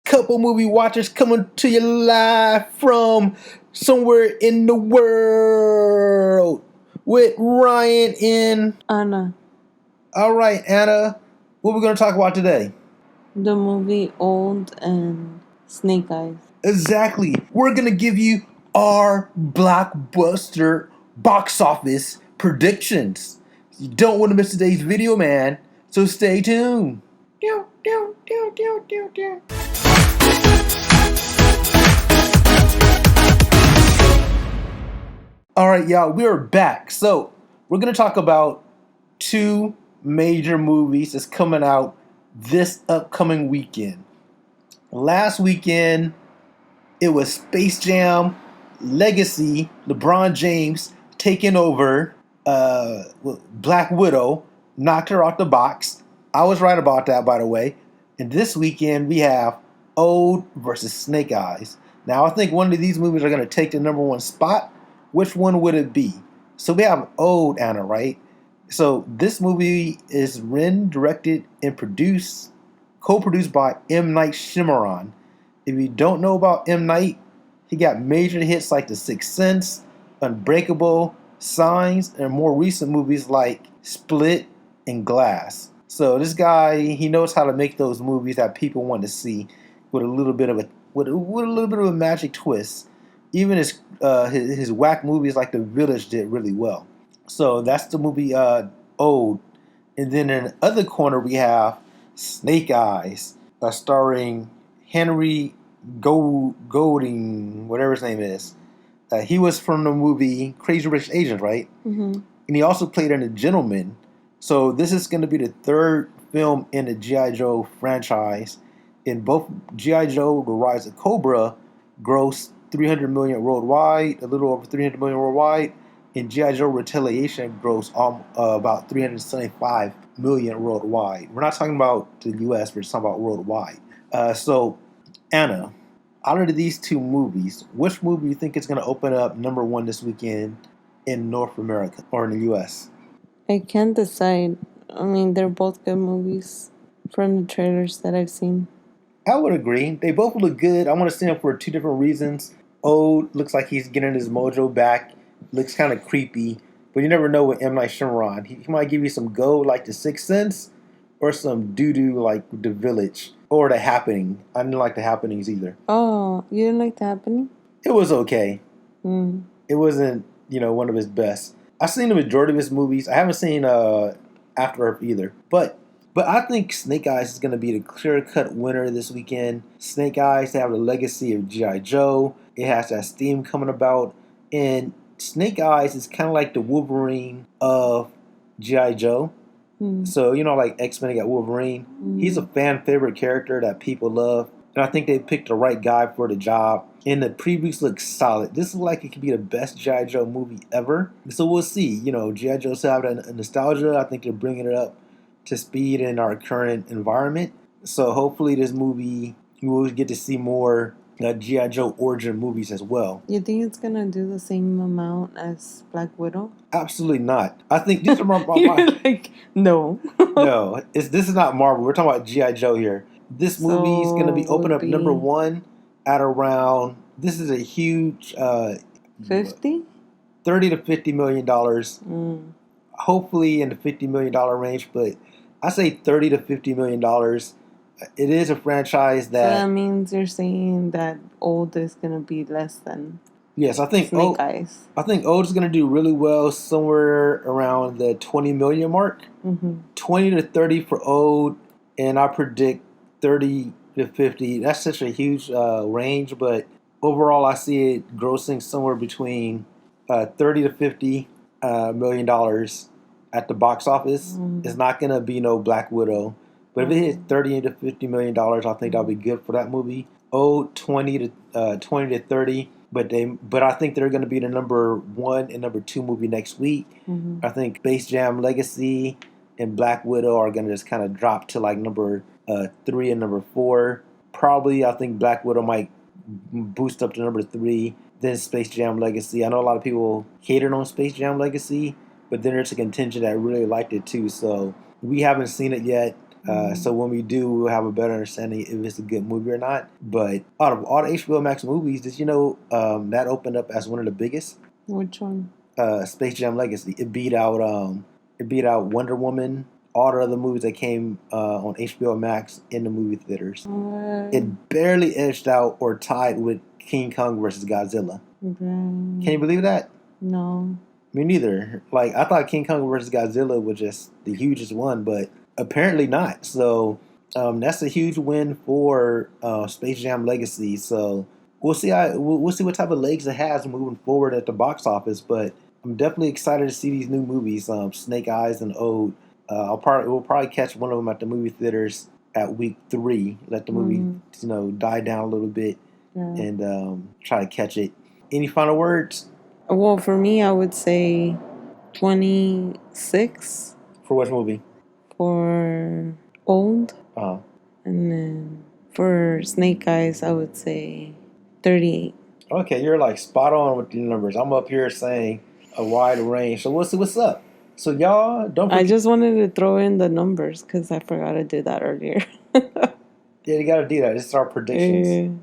couple movie watchers coming to you live from somewhere in the world with Ryan and Anna. All right, Anna, what are we going to talk about today? The movie Old and Snake Eyes. Exactly. We're going to give you our blockbuster box office predictions. You don't want to miss today's video, man. So stay tuned. All right, y'all, we are back. So we're going to talk about two major movies that's coming out this upcoming weekend. Last weekend, it was Space Jam Legacy, LeBron James taking over Black Widow, knocked her off the box. I was right about that, by the way. And this weekend, we have Old versus Snake Eyes. Now, I think one of these movies are going to take the number one spot. Which one would it be? So we have Old, Anna, right? So this movie is written, directed, and co-produced by M. Night Shyamalan. If you don't know about M. Night, he got major hits like The Sixth Sense, Unbreakable, Signs, and more recent movies like Split and Glass. So this guy, he knows how to make those movies that people want to see with a little bit of a magic twist. Even his whack movies like The Village did really well. So that's the movie Old. And then in the other corner we have Snake Eyes, starring Henry Golding, whatever his name is. He was from the movie Crazy Rich Asians, right? Mm-hmm. And he also played in The Gentleman. So this is going to be the third film in the G.I. Joe franchise. In both G.I. Joe, The Rise of Cobra grossed $300 million worldwide, a little over $300 million worldwide. And G.I. Joe Retaliation grossed about $375 million worldwide. We're not talking about the U.S., we're just talking about worldwide. So, Anna, out of these two movies, which movie do you think is going to open up number one this weekend in North America or in the U.S.? I can't decide. I mean, they're both good movies from the trailers that I've seen. I would agree. They both look good. I want to see them for two different reasons. Old looks like he's getting his mojo back. Looks kind of creepy. But you never know with M. Night Shyamalan. He might give you some gold like The Sixth Sense or some doo-doo like The Village or The Happening. I didn't like The Happenings either. Oh, you didn't like The Happening? It was okay. Mm. It wasn't, one of his best. I've seen the majority of his movies. I haven't seen After Earth either. But I think Snake Eyes is going to be the clear-cut winner this weekend. Snake Eyes, they have the legacy of G.I. Joe. It has that steam coming about. And Snake Eyes is kind of like the Wolverine of G.I. Joe. Mm. So, like X-Men, they got Wolverine. Mm. He's a fan-favorite character that people love. And I think they picked the right guy for the job. And the previews look solid. This looks like it could be the best G.I. Joe movie ever. So we'll see. G.I. Joe still have a nostalgia. I think they're bringing it up to speed in our current environment. So hopefully this movie, we'll get to see more G.I. Joe origin movies as well. You think it's going to do the same amount as Black Widow? Absolutely not. I think these are more... You're like, no. No, this is not Marvel. We're talking about G.I. Joe here. This movie is going to be open up number one at around... This is a huge... 50? $30 to $50 million. Mm. Hopefully in the $50 million range, but I say $30 to $50 million. It is a franchise that... So that means you're saying that Old is going to be less than... Yes, I think Snake Eyes. I think Old is going to do really well somewhere around the 20 million mark. Mm-hmm. 20 to 30 for Old, and I predict 30 to 50. That's such a huge range, but overall I see it grossing somewhere between 30 to 50 million dollars at the box office. Mm-hmm. It's not going to be no Black Widow, but if it hits 30 to 50 million dollars, I think that'll be good for that movie. Old 20 to 30. But I think they're going to be the number one and number two movie next week. Mm-hmm. I think Space Jam Legacy and Black Widow are going to just kind of drop to like number 3 and number 4. Probably, I think Black Widow might boost up to number 3. Then Space Jam Legacy. I know a lot of people hated on Space Jam Legacy, but then there's a contingent that really liked it too. So we haven't seen it yet. So when we do, we'll have a better understanding if it's a good movie or not. But out of all the HBO Max movies, did you know that opened up as one of the biggest? Which one? Space Jam Legacy. It beat out Wonder Woman, all the other movies that came on HBO Max in the movie theaters. It barely edged out or tied with King Kong versus Godzilla. Can you believe that? No. Me neither. Like, I thought King Kong versus Godzilla was just the hugest one, but apparently not. So that's a huge win for Space Jam Legacy. So we'll see we'll see what type of legs it has moving forward at the box office. But I'm definitely excited to see these new movies, Snake Eyes and Ode. We'll probably catch one of them at the movie theaters at week 3. Let the movie die down a little bit and try to catch it. Any final words? Well, for me, I would say 26. For which movie? For Old. Uh-huh. And then for Snake Eyes, I would say 38. Okay, you're like spot on with the numbers. I'm up here saying a wide range. So we'll see what's up. So y'all don't forget. I just wanted to throw in the numbers because I forgot to do that earlier. Yeah, you got to do that. This is our predictions.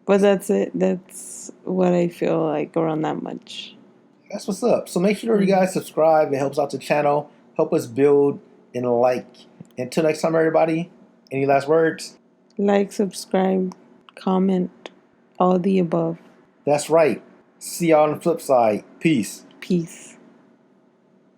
But that's it. That's what I feel like around that much. That's what's up. So make sure you guys subscribe. It helps out the channel. Help us build and like. Until next time, everybody. Any last words? Like, subscribe, comment, all the above. That's right. See y'all on the flip side. Peace. Peace.